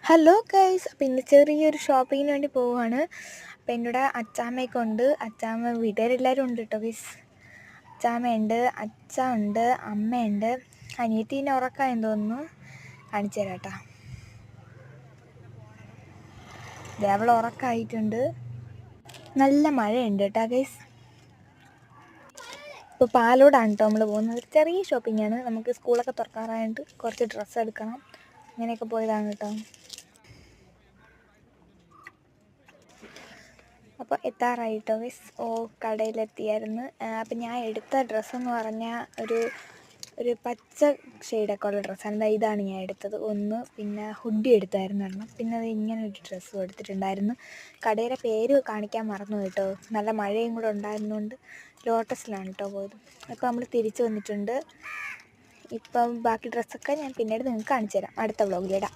Hello guys, അപ്പോൾ ഇന്ന് ചെറിയൊരു ഷോപ്പിങ്ങിന് വേണ്ടി പോവുകയാണ്. അപ്പോൾ എൻ്റെ കൂടെ അച്ചാമ്മയൊക്കെ ഉണ്ട്. അച്ചാമ്മ വീട്ടുകാരെല്ലാവരും ഉണ്ട് കേട്ടോ ഗൈസ്. അച്ചാമ്മയുണ്ട്, അച്ഛ ഉണ്ട്, അമ്മയുണ്ട്, അനിയത്തീനെ ഉറക്കായെന്ന് തോന്നുന്നു. കാണിച്ചു തരാം കേട്ടോ. അവൾ ഉറക്കമായിട്ടുണ്ട്. നല്ല മഴയുണ്ട് കേട്ടോ ഗൈസ്. ഇപ്പോൾ പാലോടാണ് കേട്ടോ നമ്മൾ പോകുന്നത്. ചെറിയ ഷോപ്പിങ്ങാണ്. നമുക്ക് സ്കൂളൊക്കെ തുറക്കാറായിട്ട് കുറച്ച് ഡ്രസ്സ് എടുക്കണം. അങ്ങനെയൊക്കെ പോയതാണ് കേട്ടോ. അപ്പോൾ എത്താറായിട്ടോ ഗൈസ്. കടയിലെത്തിയായിരുന്നു. അപ്പം ഞാൻ എടുത്ത ഡ്രസ്സെന്ന് പറഞ്ഞാൽ ഒരു പച്ച ഷെയ്ഡൊക്കെ ഉള്ള ഡ്രസ്സാണ്. ഇതാണ് ഞാൻ എടുത്തത് ഒന്ന്. പിന്നെ ഹുഡി എടുത്തായിരുന്നു ഒരെണ്ണം. പിന്നെ അത് ഇങ്ങനെ ഒരു ഡ്രസ്സും എടുത്തിട്ടുണ്ടായിരുന്നു. കടയുടെ പേര് കാണിക്കാൻ മറന്നു കേട്ടോ. നല്ല മഴയും കൂടെ ഉണ്ടായിരുന്നുകൊണ്ട് ലോട്ടസിലാണ് കേട്ടോ പോയത്. അപ്പോൾ നമ്മൾ തിരിച്ച് വന്നിട്ടുണ്ട്. ഇപ്പം ബാക്കി ഡ്രസ്സൊക്കെ ഞാൻ പിന്നീട് നിങ്ങൾക്ക് കാണിച്ചു തരാം. അടുത്ത വ്ളോഗിലിടാം.